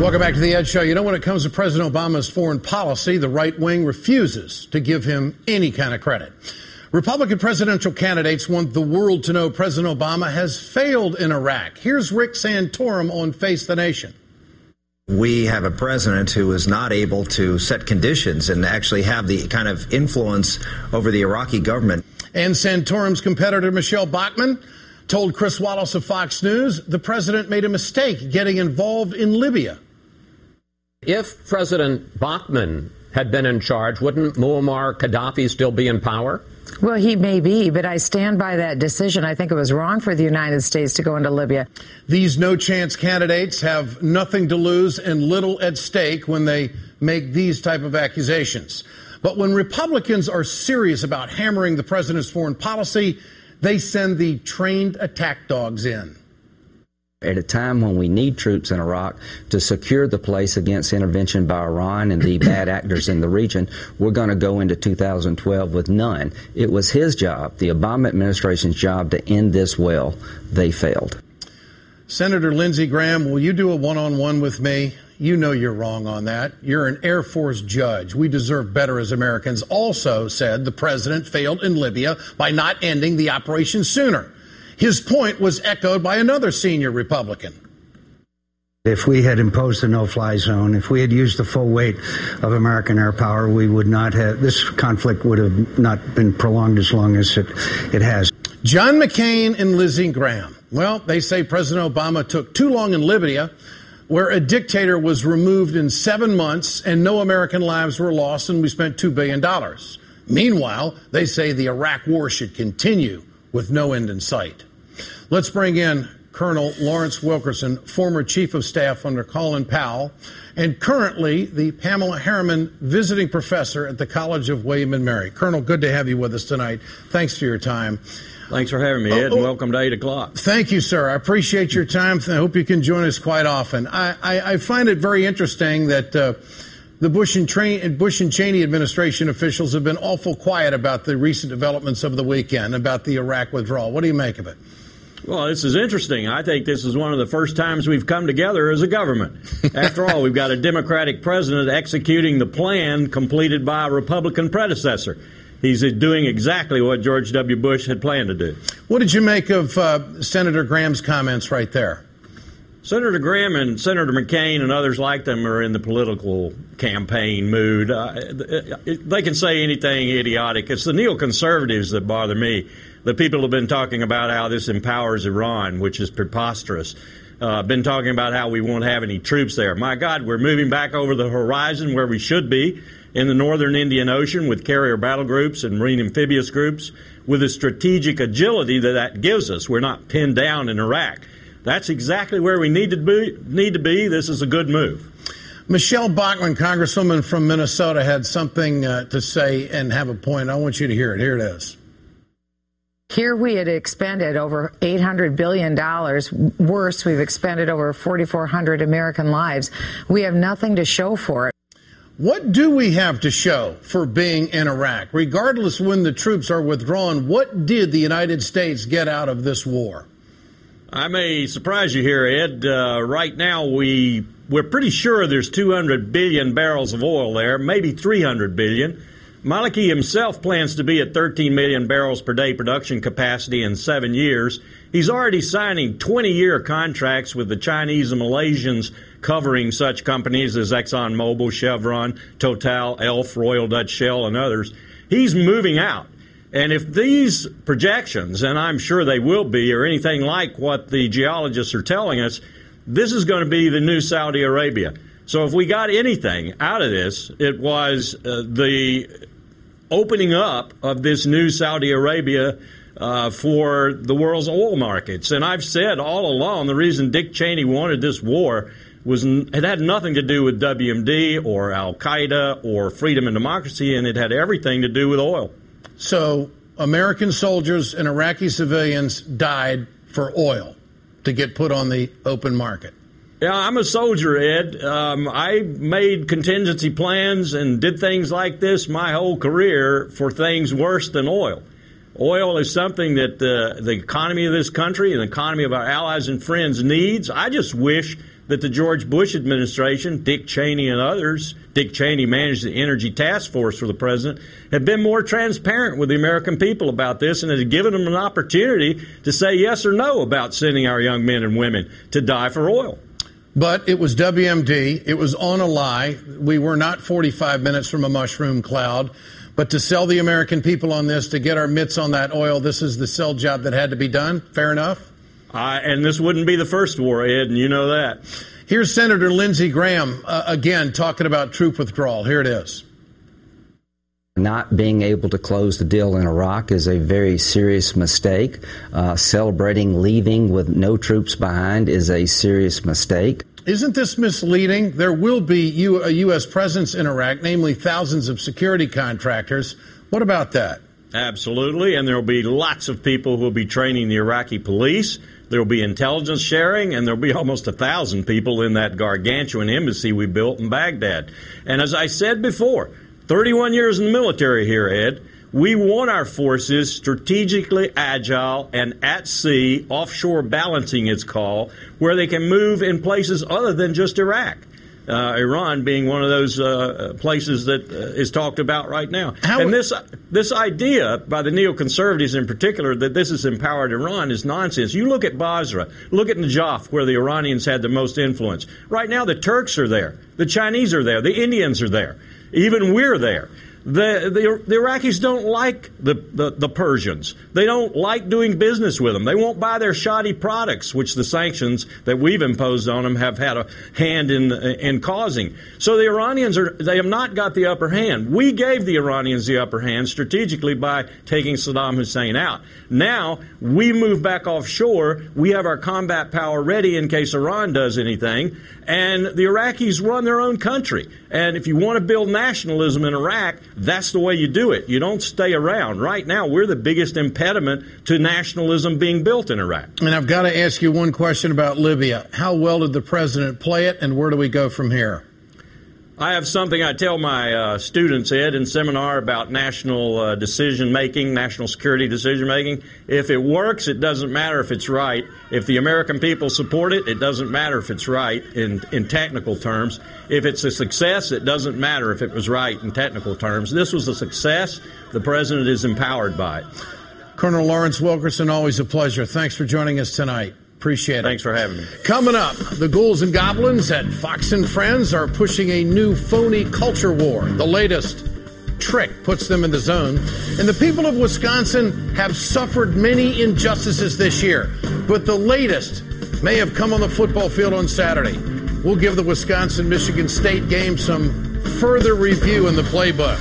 Welcome back to the Ed Show. You know, when it comes to President Obama's foreign policy, the right wing refuses to give him any kind of credit. Republican presidential candidates want the world to know President Obama has failed in Iraq. Here's Rick Santorum on Face the Nation. We have a president who is not able to set conditions and actually have the kind of influence over the Iraqi government. And Santorum's competitor, Michelle Bachmann, told Chris Wallace of Fox News the president made a mistake getting involved in Libya. If President Bachmann had been in charge, wouldn't Muammar Gaddafi still be in power? Well, he may be, but I stand by that decision. I think it was wrong for the United States to go into Libya. These no-chance candidates have nothing to lose and little at stake when they make these type of accusations. But when Republicans are serious about hammering the president's foreign policy, they send the trained attack dogs in. At a time when we need troops in Iraq to secure the place against intervention by Iran and the bad actors in the region, we're going to go into 2012 with none. It was his job, the Obama administration's job, to end this well. They failed. Senator Lindsey Graham, will you do a one-on-one with me? You know you're wrong on that. You're an Air Force judge. We deserve better as Americans. Also said the president failed in Libya by not ending the operation sooner. His point was echoed by another senior Republican. If we had imposed the no-fly zone, if we had used the full weight of American air power, we would not have, this conflict would have not been prolonged as long as it has. John McCain and Lindsey Graham. Well, they say President Obama took too long in Libya, where a dictator was removed in 7 months and no American lives were lost and we spent $2 billion. Meanwhile, they say the Iraq war should continue with no end in sight. Let's bring in Colonel Lawrence Wilkerson, former Chief of Staff under Colin Powell, and currently the Pamela Harriman Visiting Professor at the College of William & Mary. Colonel, good to have you with us tonight. Thanks for your time. Thanks for having me, Ed, and welcome to 8 o'clock. Thank you, sir. I appreciate your time. I hope you can join us quite often. I find it very interesting that the Bush and Cheney administration officials have been awful quiet about the recent developments of the weekend, about the Iraq withdrawal. What do you make of it? Well, this is interesting. I think this is one of the first times we've come together as a government. After all, we've got a Democratic president executing the plan completed by a Republican predecessor. He's doing exactly what George W. Bush had planned to do. What did you make of Senator Graham's comments right there? Senator Graham and Senator McCain and others like them are in the political campaign mood. They can say anything idiotic. It's the neoconservatives that bother me. The people have been talking about how this empowers Iran, which is preposterous. Been talking about how we won't have any troops there. My God, we're moving back over the horizon where we should be, in the northern Indian Ocean with carrier battle groups and marine amphibious groups, with the strategic agility that gives us. We're not pinned down in Iraq. That's exactly where we need to be. This is a good move. Michelle Bachmann, Congresswoman from Minnesota, had something to say and have a point. I want you to hear it. Here it is. Here we had expended over $800 billion. Worse, we've expended over 4,400 American lives. We have nothing to show for it. What do we have to show for being in Iraq? Regardless when the troops are withdrawn, what did the United States get out of this war? I may surprise you here, Ed. Right now, we're pretty sure there's 200 billion barrels of oil there, maybe 300 billion. Maliki himself plans to be at 13 million barrels per day production capacity in 7 years. He's already signing 20-year contracts with the Chinese and Malaysians covering such companies as ExxonMobil, Chevron, Total, Elf, Royal Dutch Shell, and others. He's moving out. And if these projections, and I'm sure they will be, are anything like what the geologists are telling us, this is going to be the new Saudi Arabia. So if we got anything out of this, it was the opening up of this new Saudi Arabia for the world's oil markets. And I've said all along the reason Dick Cheney wanted this war it had nothing to do with WMD or Al-Qaeda or freedom and democracy, and it had everything to do with oil. So American soldiers and Iraqi civilians died for oil to get put on the open market. Yeah, I'm a soldier, Ed. I made contingency plans and did things like this my whole career for things worse than oil. Oil is something that the economy of this country and the economy of our allies and friends needs. I just wish that the George Bush administration, Dick Cheney and others, Dick Cheney managed the Energy Task Force for the president, have been more transparent with the American people about this and has given them an opportunity to say yes or no about sending our young men and women to die for oil. But it was WMD. It was on a lie. We were not 45 minutes from a mushroom cloud. But to sell the American people on this, to get our mitts on that oil, this is the sell job that had to be done. Fair enough? And this wouldn't be the first war, Ed, and you know that. Here's Senator Lindsey Graham, again, talking about troop withdrawal. Here it is. Not being able to close the deal in Iraq is a very serious mistake. Celebrating leaving with no troops behind is a serious mistake. Isn't this misleading? There will be a U.S. presence in Iraq, namely thousands of security contractors. What about that? Absolutely, and there will be lots of people who will be training the Iraqi police. There will be intelligence sharing, and there will be almost 1,000 people in that gargantuan embassy we built in Baghdad. And as I said before, 31 years in the military here, Ed, we want our forces strategically agile and at sea, offshore balancing it's called, where they can move in places other than just Iraq. Iran being one of those places that is talked about right now. And this idea by the neoconservatives in particular that this has empowered Iran is nonsense. You look at Basra, look at Najaf, where the Iranians had the most influence. Right now the Turks are there, the Chinese are there, the Indians are there, even we're there. The Iraqis don't like the Persians. They don't like doing business with them. They won't buy their shoddy products, which the sanctions that we've imposed on them have had a hand in causing. So the Iranians they have not got the upper hand. We gave the Iranians the upper hand strategically by taking Saddam Hussein out. Now we move back offshore. We have our combat power ready in case Iran does anything. And the Iraqis run their own country. And if you want to build nationalism in Iraq, that's the way you do it. You don't stay around. Right now, we're the biggest impediment to nationalism being built in Iraq. And I've got to ask you one question about Libya. How well did the president play it, and where do we go from here? I have something I tell my students, Ed, in seminar about national decision-making, national security decision-making. If it works, it doesn't matter if it's right. If the American people support it, it doesn't matter if it's right in technical terms. If it's a success, it doesn't matter if it was right in technical terms. This was a success. The president is empowered by it. Colonel Lawrence Wilkerson, always a pleasure. Thanks for joining us tonight. Appreciate it. Thanks for having me. Coming up, the Ghouls and Goblins at Fox and Friends are pushing a new phony culture war. The latest trick puts them in the zone. And the people of Wisconsin have suffered many injustices this year. But the latest may have come on the football field on Saturday. We'll give the Wisconsin-Michigan State game some further review in the playbook.